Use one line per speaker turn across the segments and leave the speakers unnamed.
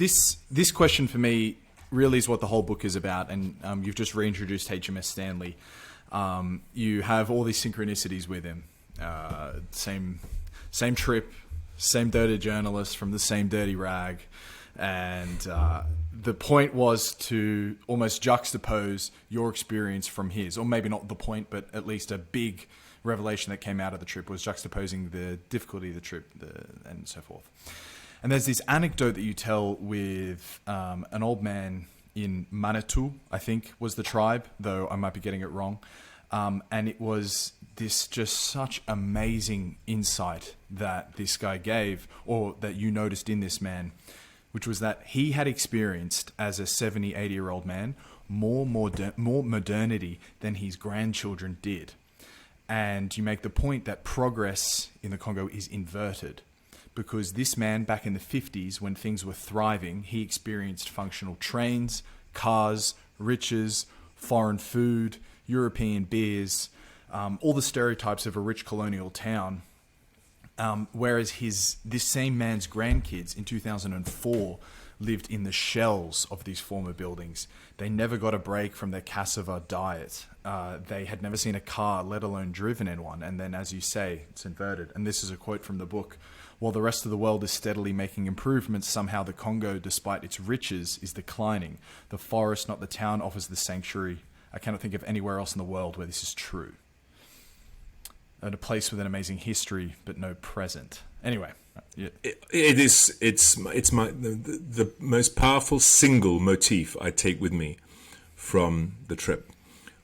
this question for me really is what the whole book is about, and you've just reintroduced HMS Stanley. You have all these synchronicities with him. Same trip, same dirty journalist from the same dirty rag, and the point was to almost juxtapose your experience from his, or maybe not the point, but at least a big revelation that came out of the trip was juxtaposing the difficulty of the trip and so forth. And there's this anecdote that you tell with an old man in Manitou, I think was the tribe, though I might be getting it wrong. And it was this just such amazing insight that this guy gave, or that you noticed in this man, which was that he had experienced as a 70, 80-year-old man more modernity than his grandchildren did. And you make the point that progress in the Congo is inverted, because this man back in the 50s, when things were thriving, he experienced functional trains, cars, riches, foreign food, European beers, all the stereotypes of a rich colonial town. Whereas this same man's grandkids in 2004 lived in the shells of these former buildings. They never got a break from their cassava diet. They had never seen a car, let alone driven in one. And then, as you say, it's inverted. And this is a quote from the book. While the rest of the world is steadily making improvements, somehow the Congo, despite its riches, is declining. The forest, not the town, offers the sanctuary. I cannot think of anywhere else in the world where this is true. At a place with an amazing history, but no present. Anyway, yeah.
It's the most powerful single motif I take with me from the trip,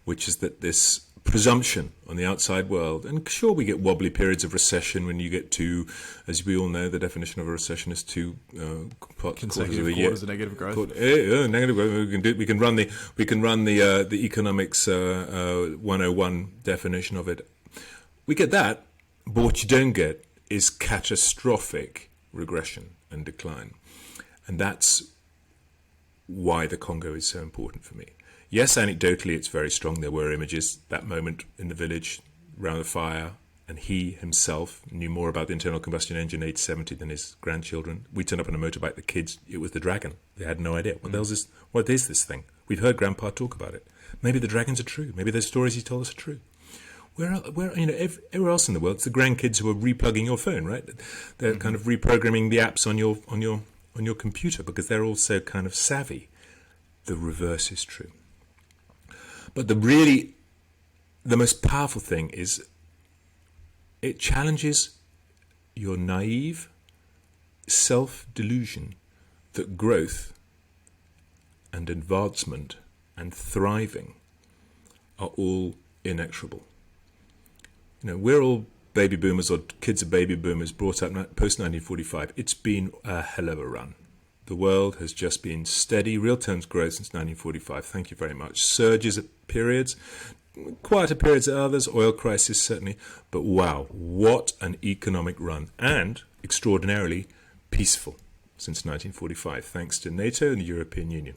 which is that this presumption on the outside world, and sure, we get wobbly periods of recession when you get to, as we all know, the definition of a recession is two
consecutive quarters of negative growth.
Negative growth. We can run the economics 101 definition of it. We get that, but what you don't get is catastrophic regression and decline, and that's why the Congo is so important for me. Yes, anecdotally, it's very strong. There were images, that moment in the village, around the fire, and he himself knew more about the internal combustion engine age 70 than his grandchildren. We turned up on a motorbike, the kids, it was the dragon. They had no idea. What is this thing? We've heard Grandpa talk about it. Maybe the dragons are true. Maybe the stories he told us are true. Everywhere else in the world, it's the grandkids who are replugging your phone, right? They're kind of reprogramming the apps on your computer because they're also kind of savvy. The reverse is true. But the most powerful thing is it challenges your naive self-delusion that growth and advancement and thriving are all inexorable. We're all baby boomers or kids of baby boomers brought up post-1945. It's been a hell of a run. The world has just been steady, real terms growth since 1945. Thank you very much. Surges at periods, quieter periods at others, oil crisis certainly. But wow, what an economic run, and extraordinarily peaceful since 1945, thanks to NATO and the European Union.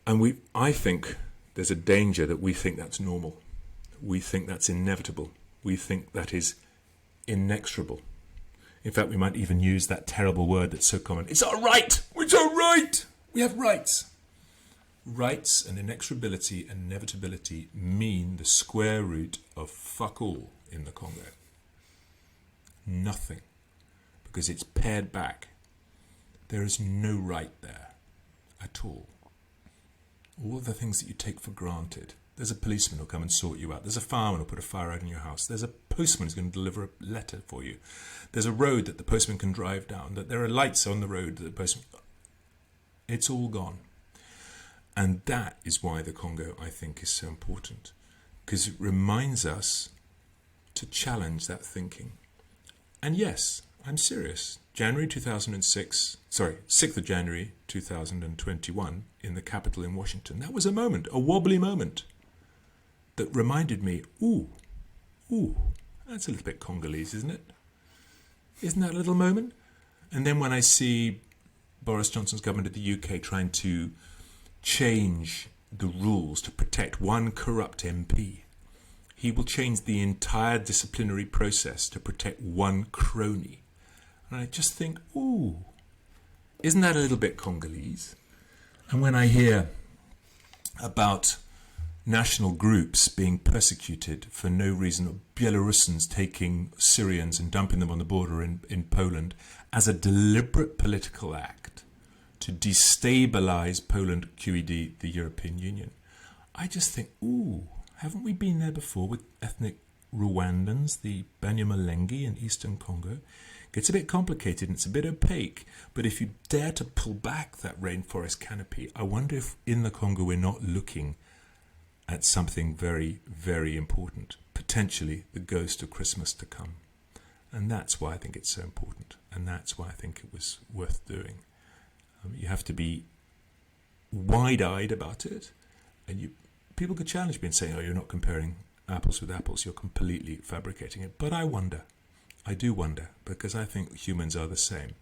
And I think there's a danger that we think that's normal. We think that's inevitable. We think that is inexorable. In fact, we might even use that terrible word that's so common. It's our right! It's our right! We have rights. Rights and inexorability and inevitability mean the square root of fuck all in the Congo. Nothing. Because it's pared back. There is no right there at all. All of the things that you take for granted. There's a policeman who'll come and sort you out. There's a fireman who'll put a fire out in your house. There's a postman who's going to deliver a letter for you. There's a road that the postman can drive down. That there are lights on the road that the postman... It's all gone. And that is why the Congo, I think, is so important. Because it reminds us to challenge that thinking. And yes, I'm serious. 6th of January 2021, in the Capitol in Washington. That was a moment, a wobbly moment, that reminded me, ooh, that's a little bit Congolese, isn't it? Isn't that a little moment? And then when I see Boris Johnson's government of the UK trying to change the rules to protect one corrupt MP, he will change the entire disciplinary process to protect one crony. And I just think, ooh, isn't that a little bit Congolese? And when I hear about national groups being persecuted for no reason, Belarusians taking Syrians and dumping them on the border in Poland as a deliberate political act to destabilize Poland, QED, the European Union, I just think, ooh, haven't we been there before with ethnic Rwandans, the Banyamulenge in eastern Congo? Gets a bit complicated and it's a bit opaque, but if you dare to pull back that rainforest canopy, I wonder if in the Congo we're not looking at something very, very important, potentially the ghost of Christmas to come. And that's why I think it's so important, and that's why I think it was worth doing. You have to be wide-eyed about it, and people could challenge me and say, oh, you're not comparing apples with apples, you're completely fabricating it. But I do wonder, because I think humans are the same.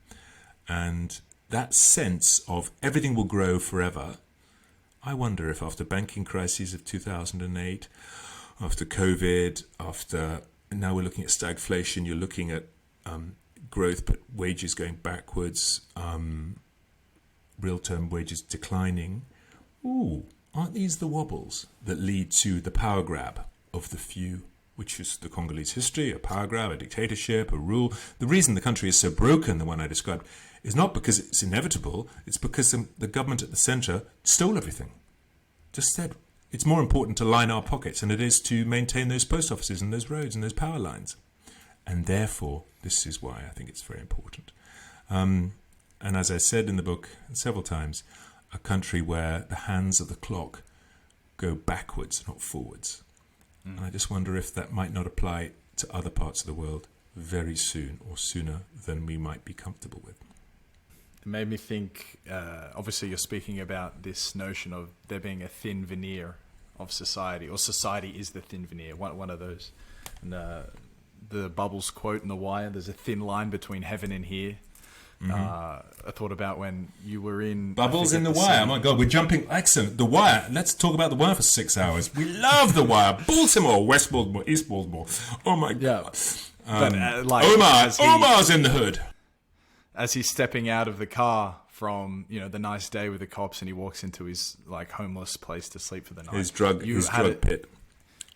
And that sense of everything will grow forever, I wonder if after banking crises of 2008, after COVID, after now we're looking at stagflation, you're looking at growth but wages going backwards, real-term wages declining. Ooh, aren't these the wobbles that lead to the power grab of the few, which is the Congolese history, a power grab, a dictatorship, a rule? The reason the country is so broken, the one I described, is not because it's inevitable, it's because the government at the centre stole everything. Just said, it's more important to line our pockets than it is to maintain those post offices and those roads and those power lines. And therefore, this is why I think it's very important. And as I said in the book several times, a country where the hands of the clock go backwards, not forwards. And I just wonder if that might not apply to other parts of the world very soon, or sooner than we might be comfortable with.
It made me think, obviously you're speaking about this notion of there being a thin veneer of society, or society is the thin veneer, one of those. And the Bubbles quote in The Wire, there's a thin line between heaven and here. I thought about when you were in...
Bubbles in The Wire. Oh my God, we're jumping... Excellent. The Wire. Let's talk about The Wire for 6 hours. We love The Wire. Baltimore, West Baltimore, East Baltimore. Oh my God. Omar's in the hood.
As he's stepping out of the car from, the nice day with the cops, and he walks into his homeless place to sleep for the night.
His drug pit.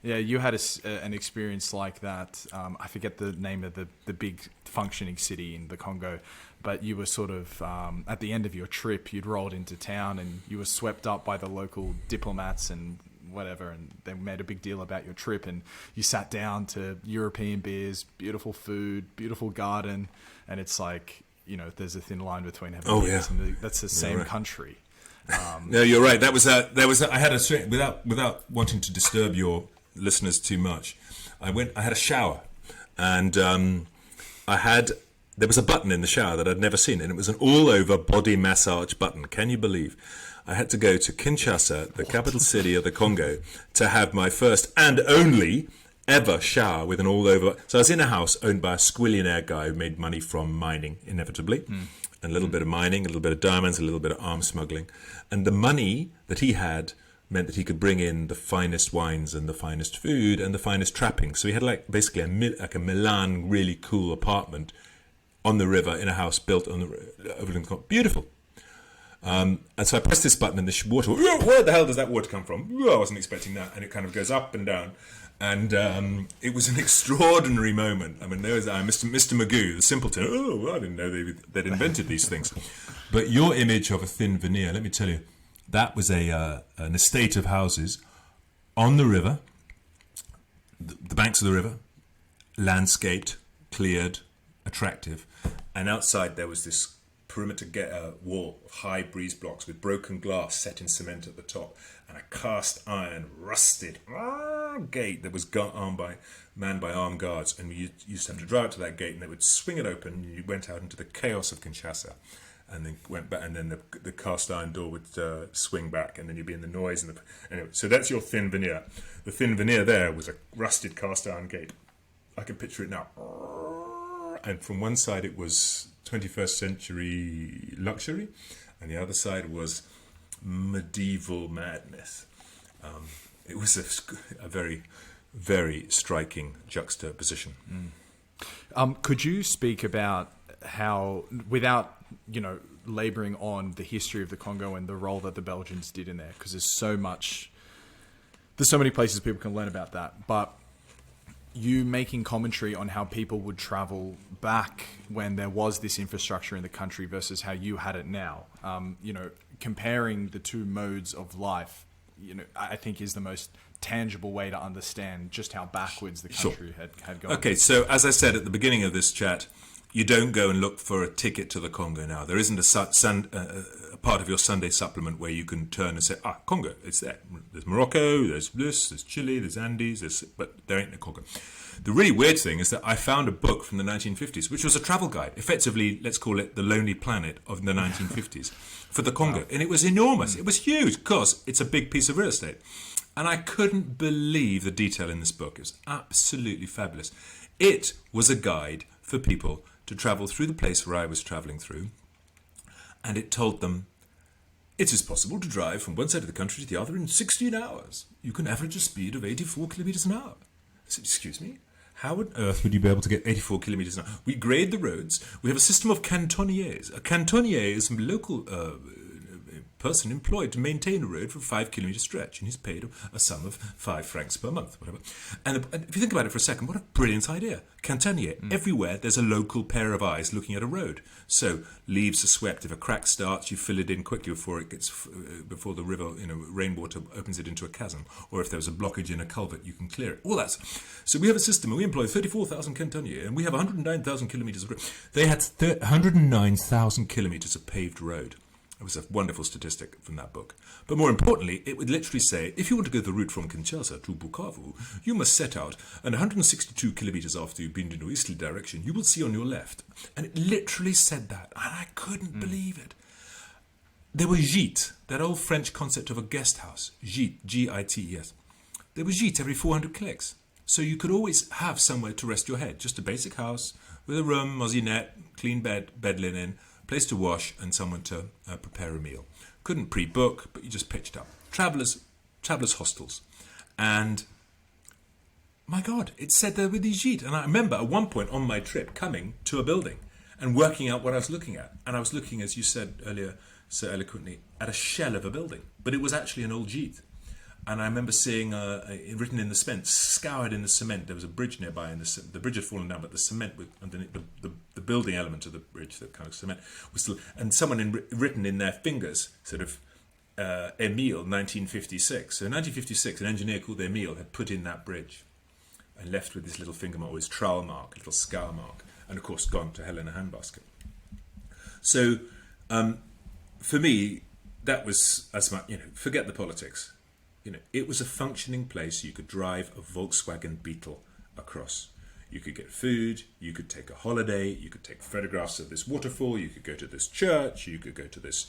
Yeah, you had an experience like that. I forget the name of the big functioning city in the Congo, but you were sort of, at the end of your trip, you'd rolled into town and you were swept up by the local diplomats and whatever, and they made a big deal about your trip, and you sat down to European beers, beautiful food, beautiful garden, and it's like, there's a thin line between heaven and earth, and that's the same country.
No, you're right. I had without wanting to disturb your listeners too much, I had a shower, and there was a button in the shower that I'd never seen, and it was an all-over body massage button. Can you believe? I had to go to Kinshasa, the capital city of the Congo, to have my first and only ever shower with an all-over... So I was in a house owned by a squillionaire guy who made money from mining, inevitably, and a little bit of mining, a little bit of diamonds, a little bit of arms smuggling. And the money that he had meant that he could bring in the finest wines and the finest food and the finest trappings. So he had basically a Milan really cool apartment on the river in a house built on the overlooking Congo. Beautiful. And so I pressed this button and the water, where the hell does that water come from? I wasn't expecting that. And it kind of goes up and down. And it was an extraordinary moment. I mean, there was Mr. Magoo, the simpleton. Oh, I didn't know they'd invented these things. But your image of a thin veneer, let me tell you, that was an estate of houses on the river, the banks of the river, landscaped, cleared, attractive. And outside there was this perimeter wall of high breeze blocks with broken glass set in cement at the top, and a cast iron rusted gate that was manned by armed guards. And you used to have to drive up to that gate, and they would swing it open, and you went out into the chaos of Kinshasa, and then went back, and then the cast iron door would swing back, and then you'd be in the noise. Anyway, so that's your thin veneer. The thin veneer there was a rusted cast iron gate. I can picture it now. And from one side it was 21st century luxury, and the other side was medieval madness. It was a very, very striking juxtaposition.
Could you speak about how, without laboring on the history of the Congo and the role that the Belgians did in there, because there's so many places people can learn about that. But you making commentary on how people would travel back when there was this infrastructure in the country versus how you had it now, comparing the two modes of life, I think is the most tangible way to understand just how backwards the country had gone.
Okay, so as I said at the beginning of this chat, you don't go and look for a ticket to the Congo now. There isn't a part of your Sunday supplement where you can turn and say, Congo, it's there. There's Morocco, there's Chile, there's Andes, but there ain't no Congo. The really weird thing is that I found a book from the 1950s, which was a travel guide, effectively, let's call it the Lonely Planet of the 1950s, for the Congo. Wow. And it was enormous. It was huge, because it's a big piece of real estate. And I couldn't believe the detail in this book. It was absolutely fabulous. It was a guide for people to travel through the place where I was travelling through. And it told them, it is possible to drive from one side of the country to the other in 16 hours. You can average a speed of 84 kilometres an hour. I said, excuse me? How on earth would you be able to get 84 kilometres an hour? We grade the roads. We have a system of cantonniers. A cantonnier is a local person employed to maintain a road for a 5 kilometre stretch, and he's paid a sum of 5 francs per month, whatever. And if you think about it for a second, what a brilliant idea. Cantonnier. Everywhere there's a local pair of eyes looking at a road. So leaves are swept. If a crack starts, you fill it in quickly before the river, rainwater opens it into a chasm. Or if there's a blockage in a culvert, you can clear it. All that. So we have a system, and we employ 34,000 cantonniers, and we have 109,000 kilometres of road. They had 109,000 kilometres of paved road. It was a wonderful statistic from that book. But more importantly, it would literally say, if you want to go the route from Kinshasa to Bukavu, you must set out, and 162 kilometres after you've been in the easterly direction, you will see on your left. And it literally said that, and I couldn't believe it. There were gîtes, that old French concept of a guest house. Gîte, G-I-T-E-S. There were gîtes every 400 clicks. So you could always have somewhere to rest your head. Just a basic house with a room, mosinette, clean bed linen, place to wash, and someone to prepare a meal. Couldn't pre-book, but you just pitched up. Travellers hostels. And my God, it said there were these gîtes. And I remember at one point on my trip coming to a building and working out what I was looking at. And I was looking, as you said earlier so eloquently, at a shell of a building. But it was actually an old gîte. And I remember seeing written in the cement, scoured in the cement. There was a bridge nearby, and the bridge had fallen down, but the cement underneath the building element of the bridge, that kind of cement, was still. And someone written in their fingers, sort of, Emile, 1956. So in 1956, an engineer called Emile had put in that bridge, and left with this little finger mark, or his trowel mark, a little scour mark, and of course gone to hell in a handbasket. So, for me, that was as much. Forget the politics. It was a functioning place you could drive a Volkswagen Beetle across. You could get food, you could take a holiday, you could take photographs of this waterfall, you could go to this church, you could go to this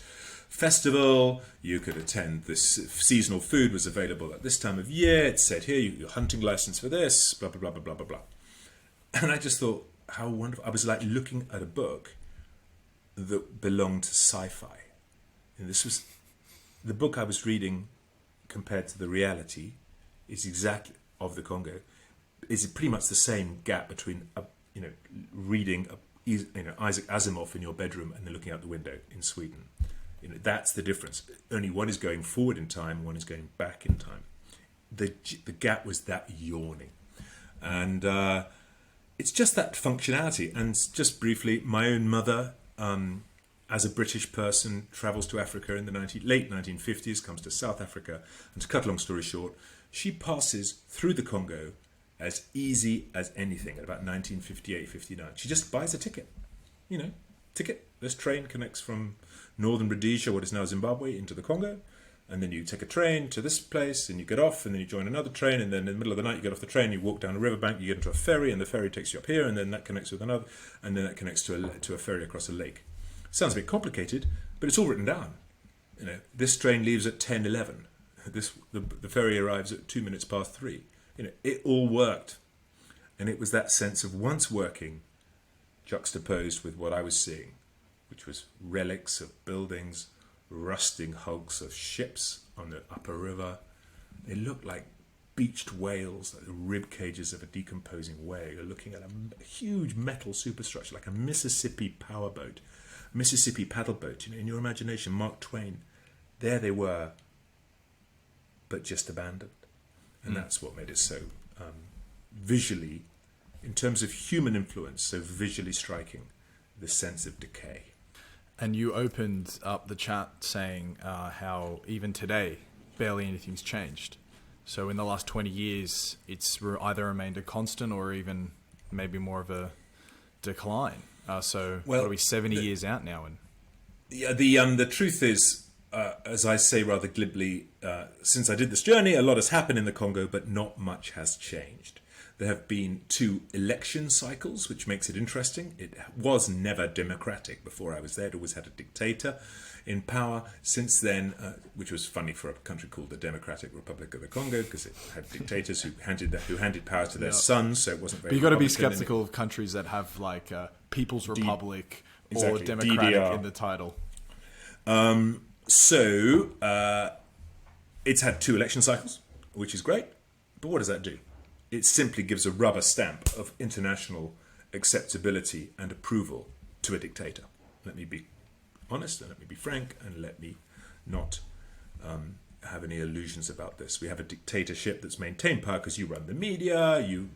festival, you could attend this seasonal food was available at this time of year. It said here, your hunting license for this, blah, blah, blah, blah, blah, blah, blah. And I just thought, how wonderful. I was like looking at a book that belonged to sci-fi. And this was the book I was reading compared to the reality is exactly of the Congo is pretty much the same gap between reading Isaac Asimov in your bedroom and then looking out the window in Sweden. That's the difference. Only one is going forward in time, one is going back in time. The gap was that yawning, and it's just that functionality. And just briefly, my own mother, as a British person, travels to Africa in the late 1950s, comes to South Africa, and to cut a long story short, she passes through the Congo as easy as anything at about 1958-59. She just buys a ticket. Ticket. This train connects from northern Rhodesia, what is now Zimbabwe, into the Congo, and then you take a train to this place, and you get off, and then you join another train, and then in the middle of the night you get off the train, you walk down a riverbank, you get into a ferry, and the ferry takes you up here, and then that connects with another, and then that connects to a ferry across a lake. Sounds a bit complicated, but it's all written down. This train leaves at 10:11. The ferry arrives at 2 minutes past 3. It all worked, and it was that sense of once working, juxtaposed with what I was seeing, which was relics of buildings, rusting hulks of ships on the upper river. They looked like beached whales, like the rib cages of a decomposing whale. You're looking at a huge metal superstructure, like a Mississippi powerboat. Mississippi paddle boat. In your imagination, Mark Twain, there they were, but just abandoned. And that's what made it so visually, in terms of human influence, so visually striking, the sense of decay.
And you opened up the chat saying how even today, barely anything's changed. So in the last 20 years, it's either remained a constant or even maybe more of a decline. So what are we, 70 years out now? And
yeah, the truth is, as I say rather glibly, since I did this journey, a lot has happened in the Congo, but not much has changed. There have been 2 election cycles, which makes it interesting. It was never democratic before I was there. It always had a dictator in power. Since then, which was funny for a country called the Democratic Republic of the Congo, because it had dictators who handed power to their sons, so it wasn't very.
But you've got to be skeptical of countries that have like People's Republic or Democratic
DDR
in the title.
So it's had 2 election cycles, which is great. But what does that do? It simply gives a rubber stamp of international acceptability and approval to a dictator. Let me be honest, and let me be frank, and let me not have any illusions about this. We have a dictatorship that's maintained power because you run the media, you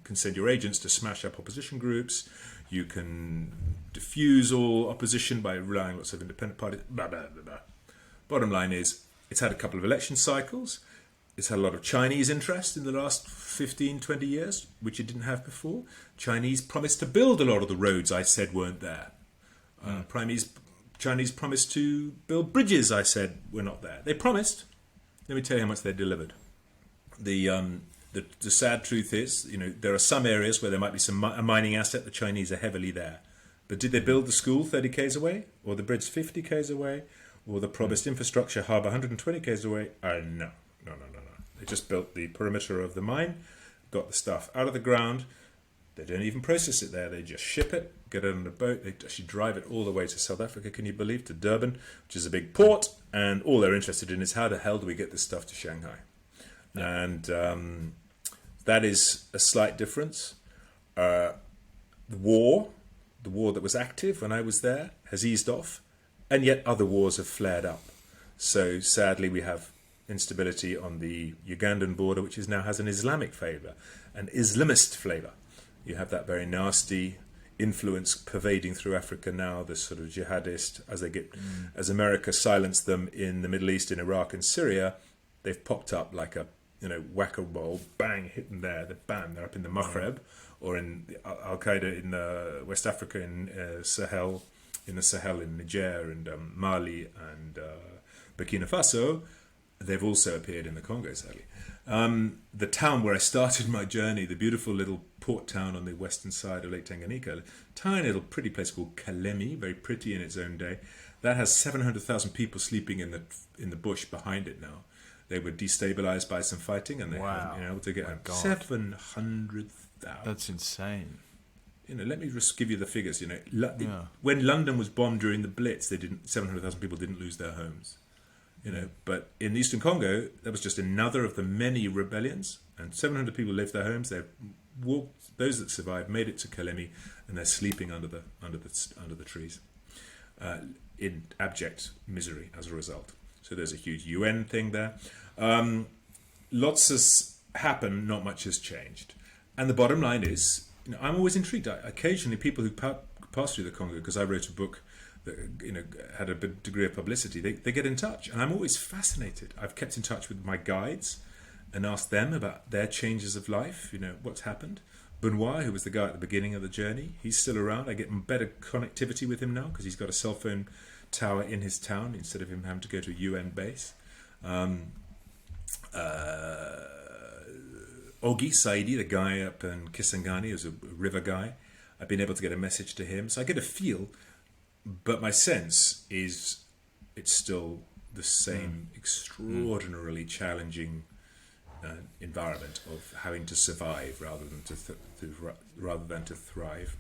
can send your agents to smash up opposition groups, you can diffuse all opposition by relying on lots of independent parties, blah, blah, blah, blah. Bottom line is, it's had a couple of election cycles. It's had a lot of Chinese interest in the last 15, 20 years, which it didn't have before. Chinese promised to build a lot of the roads I said weren't there. Chinese promised to build bridges I said were not there. They promised. Let me tell you how much they delivered. The sad truth is, there are some areas where there might be a mining asset. The Chinese are heavily there. But did they build the school 30 k's away? Or the bridge 50 k's away? Or the promised infrastructure hub 120 k's away? No. They just built the perimeter of the mine, got the stuff out of the ground. They don't even process it there. They just ship it, get it on a boat. They actually drive it all the way to South Africa, can you believe, to Durban, which is a big port. And all they're interested in is how the hell do we get this stuff to Shanghai? Yeah. And that is a slight difference. The war that was active when I was there has eased off, and yet other wars have flared up. So sadly, we have instability on the Ugandan border, which now has an Islamic flavour, an Islamist flavour. You have that very nasty influence pervading through Africa now, this sort of jihadist, as America silenced them in the Middle East, in Iraq and Syria, they've popped up like a whack-a-mole, bang, hit them there, they're up in the Maghreb, or in Al-Qaeda in West Africa, in the Sahel in Niger and Mali and Burkina Faso. They've also appeared in the Congo, sadly. The town where I started my journey, the beautiful little port town on the western side of Lake Tanganyika, a tiny little pretty place called Kalemi, very pretty in its own day, that has 700,000 people sleeping in the bush behind it now. They were destabilized by some fighting, and they haven't been able to get home. 700,000.
That's insane.
Let me just give you the figures. When London was bombed during the Blitz, 700,000 people didn't lose their homes. But in Eastern Congo, that was just another of the many rebellions, and 700 people left their homes. Those that survived made it to Kalemi, and they're sleeping under the trees in abject misery as a result. So there's a huge UN thing there. Lots has happened, not much has changed. And the bottom line is, I'm always intrigued. Occasionally, people who pass through the Congo, because I wrote a book that had a big degree of publicity, they get in touch, and I'm always fascinated. I've kept in touch with my guides and asked them about their changes of life. What's happened. Benoit, who was the guy at the beginning of the journey, he's still around. I get better connectivity with him now because he's got a cell phone tower in his town instead of him having to go to a UN base. Ogi Saidi, the guy up in Kisangani, is a river guy. I've been able to get a message to him, so I get a feel. But my sense is it's still the same extraordinarily challenging environment of having to survive rather than to thrive.